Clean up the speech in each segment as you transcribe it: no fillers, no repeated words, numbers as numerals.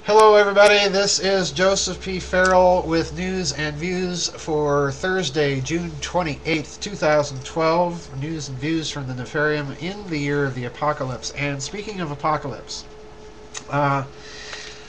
Hello everybody, this is Joseph P. Farrell with News and Views for Thursday, June 28th, 2012. News and views from the Nefarium in the year of the apocalypse. And speaking of apocalypse, I'm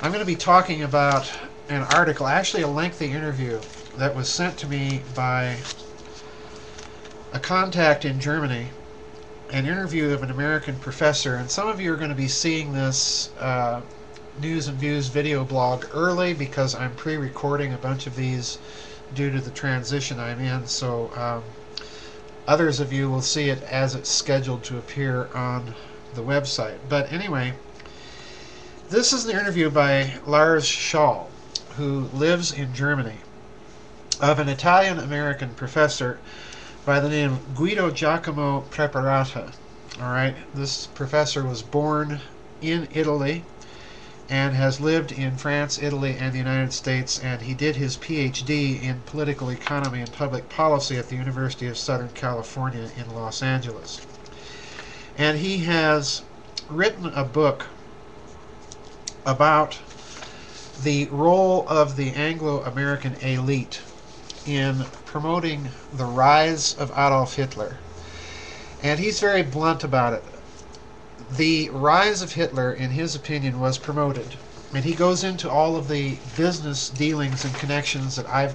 going to be talking about an article, actually a lengthy interview, that was sent to me by a contact in Germany, an interview of an American professor. And some of you are going to be seeing this News and Views video blog early because I'm pre-recording a bunch of these due to the transition I'm in, so others of you will see it as it's scheduled to appear on the website. But anyway, this is an interview by Lars Schall, who lives in Germany, of an Italian-American professor by the name of Guido Giacomo Preparata. Alright, this professor was born in Italy and has lived in France, Italy, and the United States, and he did his PhD in political economy and public policy at the University of Southern California in Los Angeles. And he has written a book about the role of the Anglo-American elite in promoting the rise of Adolf Hitler. And he's very blunt about it. The rise of Hitler, in his opinion, was promoted. And he goes into all of the business dealings and connections that I've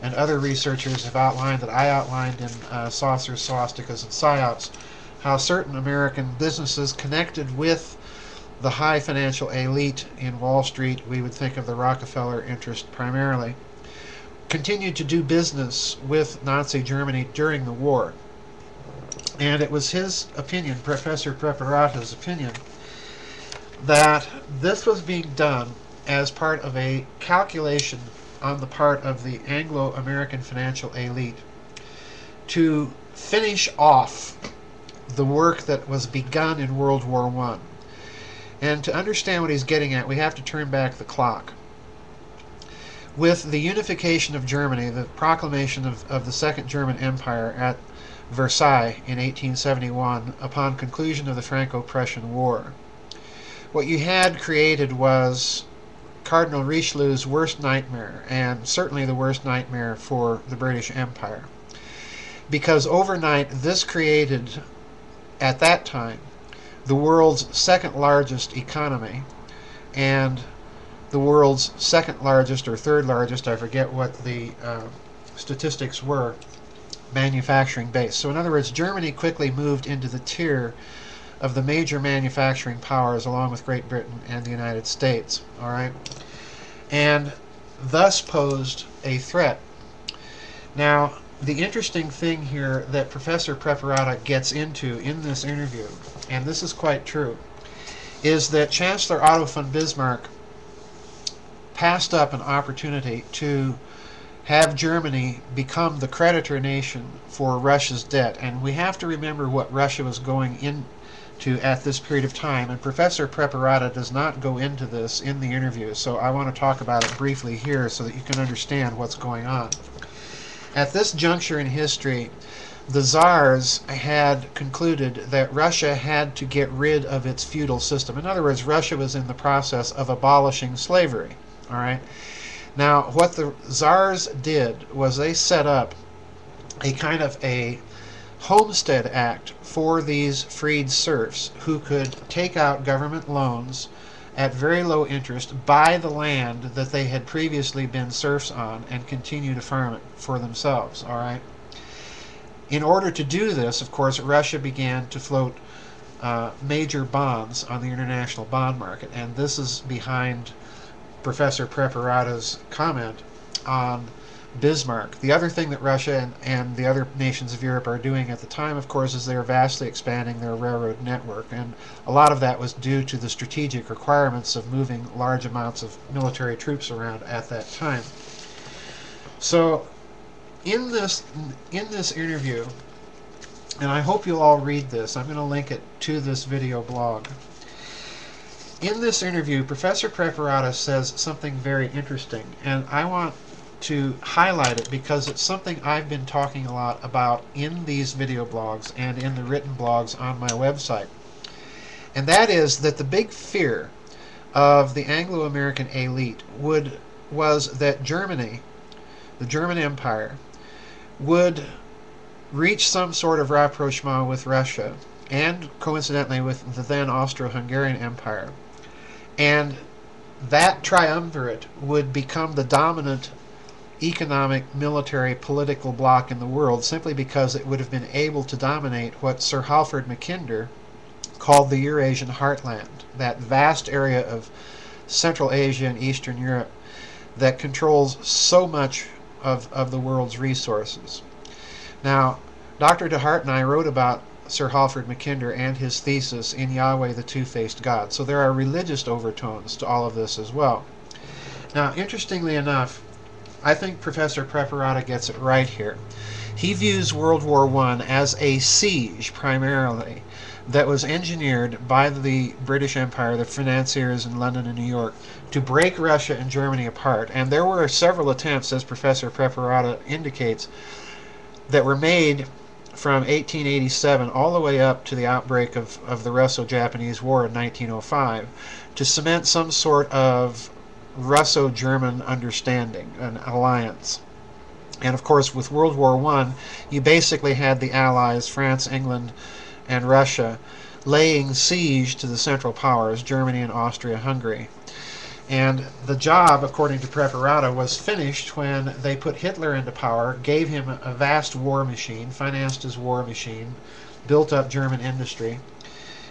and other researchers have outlined, that I outlined in Saucers, Swastikas, and Psyops, how certain American businesses connected with the high financial elite in Wall Street, we would think of the Rockefeller interest primarily, continued to do business with Nazi Germany during the war. And it was his opinion, Professor Preparata's opinion, that this was being done as part of a calculation on the part of the Anglo-American financial elite to finish off the work that was begun in World War I. And to understand what he's getting at, we have to turn back the clock. With the unification of Germany, the proclamation of the Second German Empire at Versailles in 1871, upon conclusion of the Franco-Prussian War, what you had created was Cardinal Richelieu's worst nightmare, and certainly the worst nightmare for the British Empire. Because overnight, this created, at that time, the world's second largest economy, and the world's second largest or third largest, I forget what the statistics were, manufacturing base. So in other words, Germany quickly moved into the tier of the major manufacturing powers along with Great Britain and the United States. All right, and thus posed a threat. Now, the interesting thing here that Professor Preparata gets into in this interview, and this is quite true, is that Chancellor Otto von Bismarck passed up an opportunity to have Germany become the creditor nation for Russia's debt. And we have to remember what Russia was going into at this period of time. And Professor Preparata does not go into this in the interview, so I want to talk about it briefly here so that you can understand what's going on. At this juncture in history, the Tsars had concluded that Russia had to get rid of its feudal system. In other words, Russia was in the process of abolishing slavery. All right. Now, what the Tsars did was they set up a kind of a homestead act for these freed serfs who could take out government loans at very low interest, buy the land that they had previously been serfs on, and continue to farm it for themselves. All right. In order to do this, of course, Russia began to float major bonds on the international bond market, and this is behind Professor Preparata's comment on Bismarck. The other thing that Russia and the other nations of Europe are doing at the time, of course, is they're vastly expanding their railroad network, and a lot of that was due to the strategic requirements of moving large amounts of military troops around at that time. So in this interview, and I hope you'll all read this, I'm going to link it to this video blog. In this interview, Professor Preparata says something very interesting, and I want to highlight it because it's something I've been talking a lot about in these video blogs and in the written blogs on my website. And that is that the big fear of the Anglo-American elite was that Germany, the German Empire, would reach some sort of rapprochement with Russia, and coincidentally with the then Austro-Hungarian Empire. And that triumvirate would become the dominant economic, military, political bloc in the world, simply because it would have been able to dominate what Sir Halford Mackinder called the Eurasian heartland, that vast area of Central Asia and Eastern Europe that controls so much of the world's resources. Now, Dr. DeHart and I wrote about Sir Halford Mackinder and his thesis in Yahweh the Two-Faced God, so there are religious overtones to all of this as well. Now, interestingly enough, I think Professor Preparata gets it right here. He views World War I as a siege, primarily, that was engineered by the British Empire, the financiers in London and New York, to break Russia and Germany apart. And there were several attempts, as Professor Preparata indicates, that were made from 1887 all the way up to the outbreak of the Russo-Japanese War in 1905 to cement some sort of Russo-German understanding, an alliance. And of course, with World War I, you basically had the Allies, France, England, and Russia, laying siege to the Central Powers, Germany and Austria-Hungary. And the job, according to Preparata, was finished when they put Hitler into power, gave him a vast war machine, financed his war machine, built up German industry.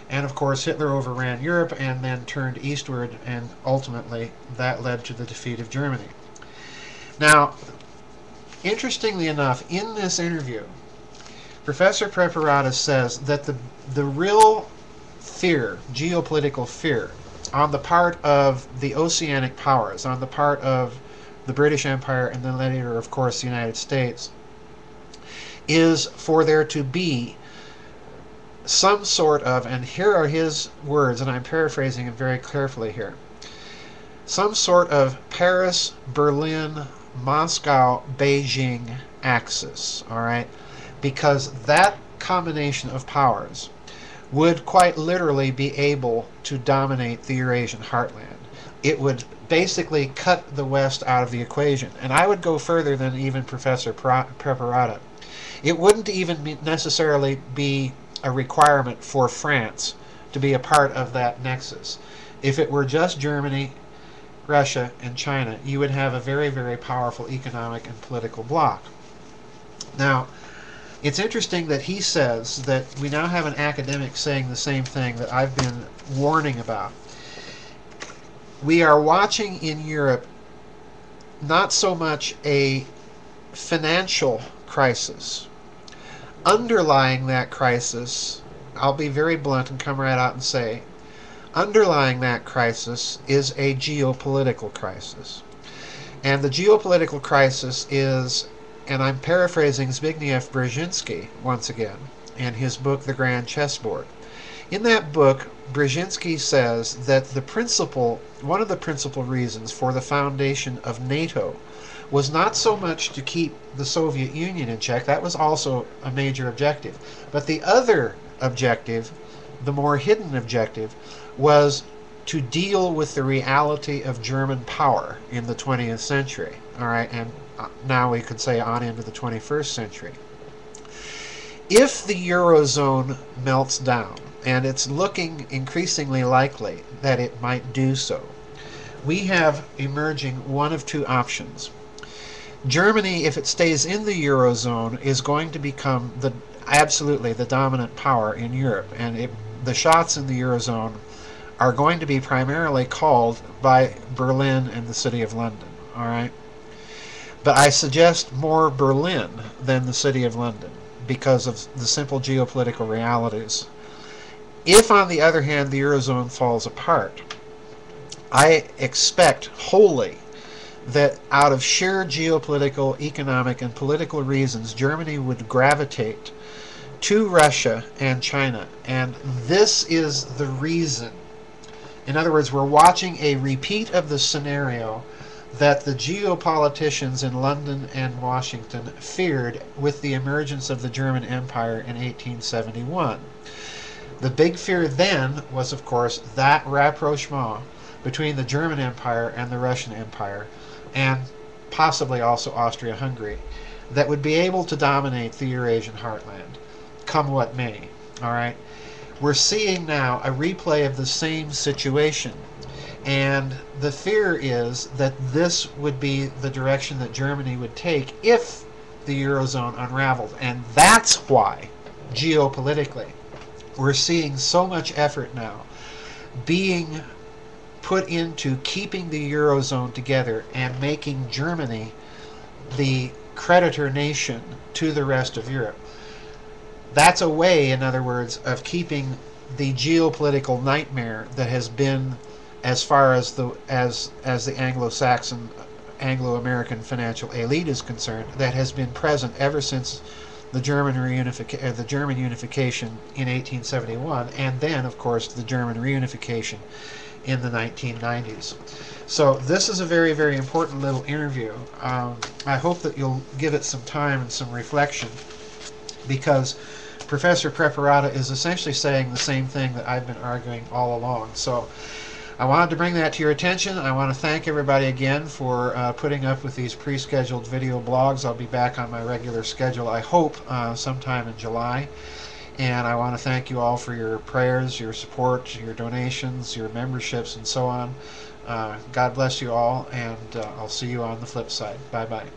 And of course, Hitler overran Europe and then turned eastward, and ultimately that led to the defeat of Germany. Now, interestingly enough, in this interview, Professor Preparata says that the real fear, geopolitical fear, on the part of the oceanic powers, on the part of the British Empire and then later, of course, the United States, is for there to be some sort of, and here are his words, and I'm paraphrasing him very carefully here, some sort of Paris, Berlin, Moscow, Beijing axis, all right? Because that combination of powers would quite literally be able to dominate the Eurasian heartland. It would basically cut the West out of the equation. And I would go further than even Professor Preparata. It wouldn't even necessarily be a requirement for France to be a part of that nexus. If it were just Germany, Russia, and China, you would have a very, very powerful economic and political bloc. Now, it's interesting that he says that we now have an academic saying the same thing that I've been warning about. We are watching in Europe not so much a financial crisis. Underlying that crisis, I'll be very blunt and come right out and say, underlying that crisis is a geopolitical crisis. And the geopolitical crisis is, and I'm paraphrasing Zbigniew Brzezinski once again, in his book, The Grand Chessboard. In that book, Brzezinski says that one of the principal reasons for the foundation of NATO was not so much to keep the Soviet Union in check, that was also a major objective, but the other objective, the more hidden objective, was to deal with the reality of German power in the 20th century, all right, and now we could say on into the 21st century. If the Eurozone melts down, and it's looking increasingly likely that it might do so, we have emerging one of two options. Germany, if it stays in the Eurozone, is going to become absolutely the dominant power in Europe, and the shots in the Eurozone are going to be primarily called by Berlin and the City of London, all right? But I suggest more Berlin than the City of London because of the simple geopolitical realities. If, on the other hand, the Eurozone falls apart, I expect wholly that out of sheer geopolitical, economic, and political reasons, Germany would gravitate to Russia and China. And this is the reason. In other words, we're watching a repeat of the scenario that the geopoliticians in London and Washington feared with the emergence of the German Empire in 1871. The big fear then was, of course, that rapprochement between the German Empire and the Russian Empire, and possibly also Austria-Hungary, that would be able to dominate the Eurasian heartland, come what may. All right, we're seeing now a replay of the same situation, and the fear is that this would be the direction that Germany would take if the Eurozone unraveled, and that's why, geopolitically, we're seeing so much effort now being put into keeping the Eurozone together and making Germany the creditor nation to the rest of Europe. That's a way, in other words, of keeping the geopolitical nightmare that has been, as far as the Anglo-Saxon, Anglo-American financial elite is concerned, that has been present ever since the German unification in 1871, and then, of course, the German reunification in the 1990s. So this is a very, very important little interview. I hope that you'll give it some time and some reflection, because Professor Preparata is essentially saying the same thing that I've been arguing all along. So I wanted to bring that to your attention. I want to thank everybody again for putting up with these pre-scheduled video blogs. I'll be back on my regular schedule, I hope, sometime in July. And I want to thank you all for your prayers, your support, your donations, your memberships, and so on. God bless you all, and I'll see you on the flip side. Bye-bye.